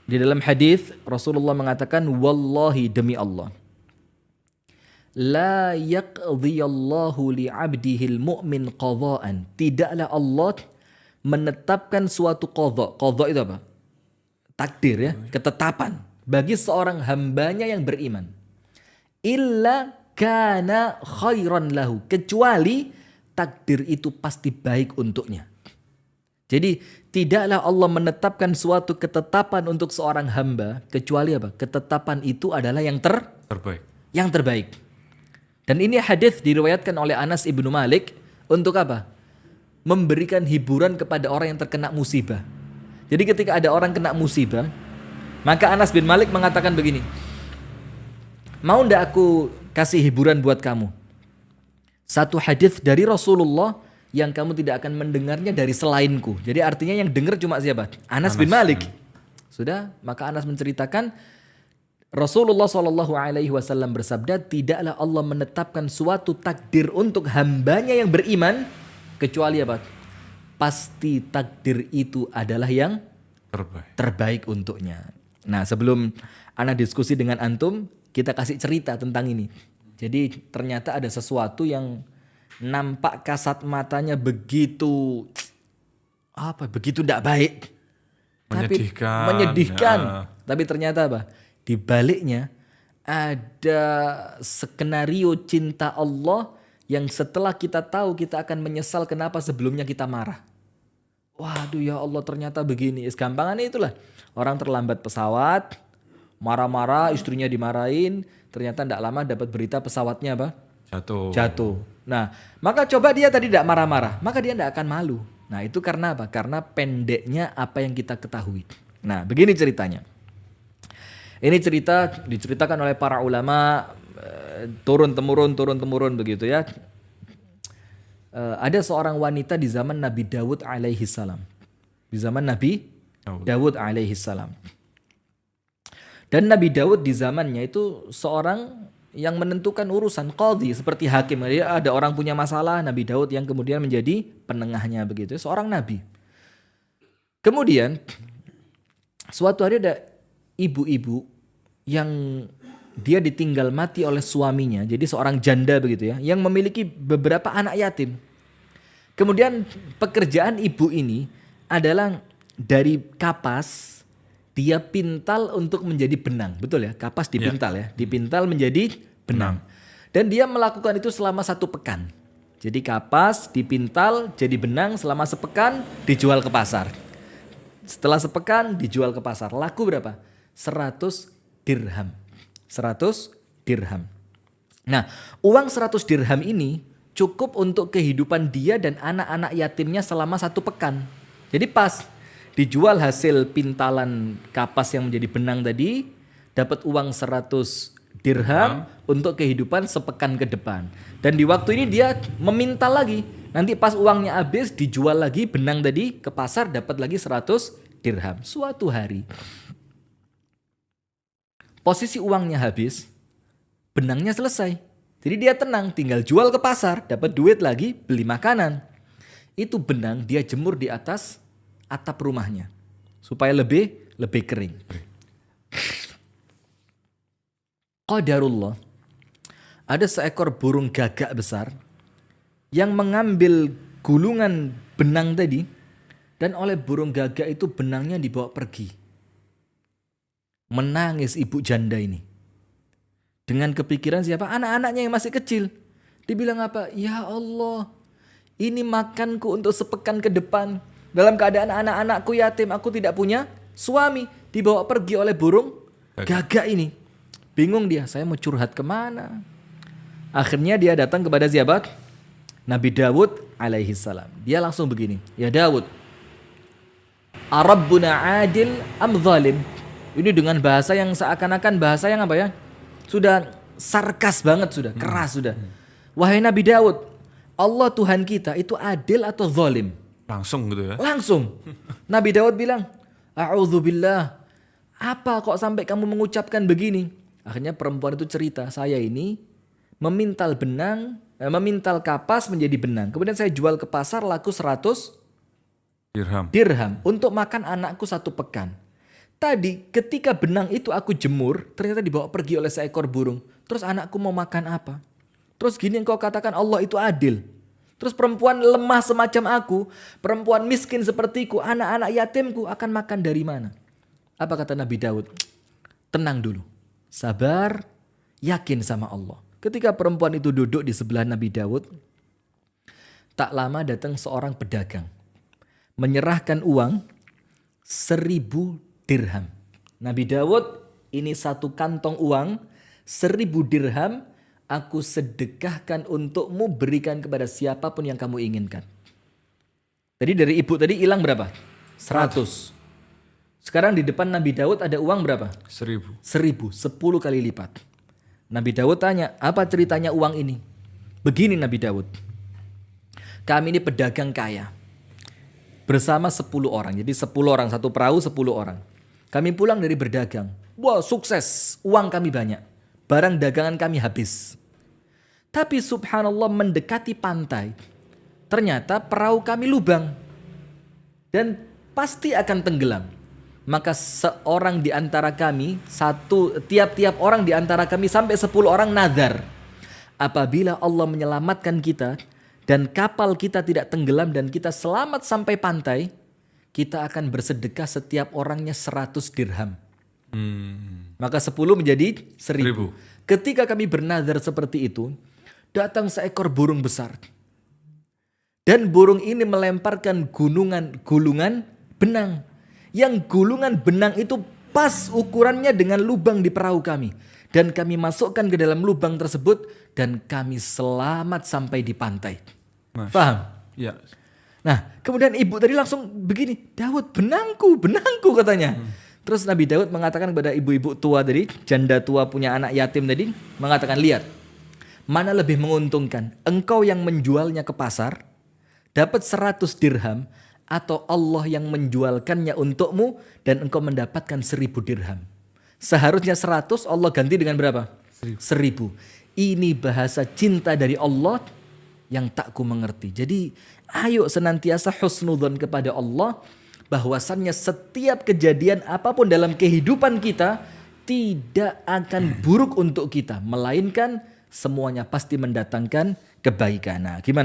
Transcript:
Di dalam hadis Rasulullah mengatakan, wallahi demi Allah, la yaqdhiyallahu li'abdihil mu'min qadha'an. Tidaklah Allah menetapkan suatu qadha. Qadha itu apa? Takdir ya, ketetapan bagi seorang hambanya yang beriman. Illa kana khairan lahu, kecuali takdir itu pasti baik untuknya. Jadi tidaklah Allah menetapkan suatu ketetapan untuk seorang hamba kecuali apa? Ketetapan itu adalah yang Terbaik. yang terbaik. Dan ini hadis diriwayatkan oleh Anas ibnu Malik untuk apa? Memberikan hiburan kepada orang yang terkena musibah. Jadi ketika ada orang kena musibah, maka Anas bin Malik mengatakan begini, mau ndak aku kasih hiburan buat kamu? Satu hadis dari Rasulullah yang kamu tidak akan mendengarnya dari selainku. Jadi artinya yang dengar cuma siapa? Anas bin Malik. Sudah, maka Anas menceritakan Rasulullah SAW bersabda, tidaklah Allah menetapkan suatu takdir untuk hambanya yang beriman kecuali apa? Pasti takdir itu adalah yang terbaik untuknya. Nah, sebelum Ana diskusi dengan antum, kita kasih cerita tentang ini. Jadi ternyata ada sesuatu yang nampak kasat matanya begitu tidak baik, menyedihkan. Tapi ternyata apa? Di baliknya ada skenario cinta Allah yang setelah kita tahu kita akan menyesal kenapa sebelumnya kita marah. Waduh ya Allah, ternyata begini. Gampangannya itulah, orang terlambat pesawat, marah-marah, istrinya dimarahin, ternyata tidak lama dapat berita pesawatnya apa? Jatuh. Nah, maka coba dia tadi tidak marah-marah, maka dia tidak akan malu. Nah, itu karena apa? Karena pendeknya apa yang kita ketahui. Nah, begini ceritanya. Ini cerita diceritakan oleh para ulama turun-temurun begitu ya. Ada seorang wanita di zaman Nabi Dawud alaihi salam. Di zaman Nabi Dawud alaihi salam. Dan Nabi Dawud di zamannya itu seorang yang menentukan urusan, qadhi, seperti hakim. Dia ada orang punya masalah, Nabi Daud yang kemudian menjadi penengahnya begitu, seorang nabi. Kemudian suatu hari ada ibu-ibu yang dia ditinggal mati oleh suaminya, jadi seorang janda begitu ya, yang memiliki beberapa anak yatim. Kemudian pekerjaan ibu ini adalah dari kapas dia pintal untuk menjadi benang. Betul ya? Kapas dipintal ya. Dipintal menjadi benang. Dan dia melakukan itu selama 1 pekan. Jadi kapas dipintal jadi benang selama sepekan, dijual ke pasar. Setelah sepekan dijual ke pasar. Laku berapa? 100 dirham. 100 dirham. Nah, uang 100 dirham ini cukup untuk kehidupan dia dan anak-anak yatimnya selama 1 pekan. Jadi pas dijual hasil pintalan kapas yang menjadi benang tadi, dapat uang 100 dirham untuk kehidupan sepekan ke depan. Dan di waktu ini dia memintal lagi. Nanti pas uangnya habis dijual lagi benang tadi ke pasar, dapat lagi 100 dirham. Suatu hari posisi uangnya habis, benangnya selesai. Jadi dia tenang, tinggal jual ke pasar, dapat duit lagi, beli makanan. Itu benang dia jemur di atas atap rumahnya supaya lebih kering. Qadarullah, ada seekor burung gagak besar yang mengambil gulungan benang tadi, dan oleh burung gagak itu benangnya dibawa pergi. Menangis ibu janda ini dengan kepikiran siapa? Anak-anaknya yang masih kecil. Dibilang apa? Ya Allah, ini makanku untuk sepekan ke depan. Dalam keadaan anak-anakku yatim, aku tidak punya suami, dibawa pergi oleh burung gagak ini. Bingung dia, saya mau curhat kemana? Akhirnya dia datang kepada siapa? Nabi Dawud alaihi salam. Dia langsung begini, ya Dawud, Arabbuna adil am zalim? Ini dengan bahasa yang seakan-akan bahasa yang apa ya? Sudah sarkas banget, sudah keras sudah. Wahai Nabi Dawud, Allah Tuhan kita itu adil atau zalim? Langsung gitu ya? Langsung. Nabi Dawud bilang, A'udzubillah, apa kok sampai kamu mengucapkan begini? Akhirnya perempuan itu cerita, saya ini memintal kapas menjadi benang. Kemudian saya jual ke pasar laku 100 dirham untuk makan anakku 1 pekan. tadi ketika benang itu aku jemur, ternyata dibawa pergi oleh seekor burung. Terus anakku mau makan apa? Terus gini engkau katakan Allah itu adil. Terus perempuan lemah semacam aku, perempuan miskin sepertiku, anak-anak yatimku akan makan dari mana? Apa kata Nabi Daud? Tenang dulu, sabar, yakin sama Allah. Ketika perempuan itu duduk di sebelah Nabi Daud, tak lama datang seorang pedagang. Menyerahkan uang 1000 dirham. Nabi Daud, ini satu kantong uang 1000 dirham, aku sedekahkan untukmu, berikan kepada siapapun yang kamu inginkan. Tadi dari ibu tadi hilang berapa? 100. Sekarang di depan Nabi Daud ada uang berapa? 1000. 1000, 10 kali lipat. Nabi Daud tanya, apa ceritanya uang ini? Begini Nabi Daud, kami ini pedagang kaya. Bersama 10 orang, jadi 10 orang, satu perahu 10 orang. Kami pulang dari berdagang. Wah, sukses, uang kami banyak. Barang dagangan kami habis. Tapi subhanallah mendekati pantai, ternyata perahu kami lubang. Dan pasti akan tenggelam. Maka seorang di antara kami, tiap-tiap orang di antara kami sampai 10 orang nazar. Apabila Allah menyelamatkan kita dan kapal kita tidak tenggelam dan kita selamat sampai pantai, kita akan bersedekah setiap orangnya 100 dirham. Maka 10 menjadi 1000. Ketika kami bernazar seperti itu, datang seekor burung besar. Dan burung ini melemparkan gulungan benang. Yang gulungan benang itu pas ukurannya dengan lubang di perahu kami. Dan kami masukkan ke dalam lubang tersebut dan kami selamat sampai di pantai. Paham? Ya. Nah, kemudian ibu tadi langsung begini, Daud, benangku katanya. Terus Nabi Daud mengatakan kepada ibu-ibu tua tadi, janda tua punya anak yatim tadi, mengatakan, lihat, mana lebih menguntungkan, engkau yang menjualnya ke pasar, dapat 100 dirham, atau Allah yang menjualkannya untukmu dan engkau mendapatkan 1000 dirham. Seharusnya 100, Allah ganti dengan berapa? 1000. Ini bahasa cinta dari Allah yang tak ku mengerti. Jadi ayo senantiasa husnudzon kepada Allah, bahwasannya setiap kejadian apapun dalam kehidupan kita tidak akan buruk untuk kita, melainkan semuanya pasti mendatangkan kebaikan. Nah, gimana?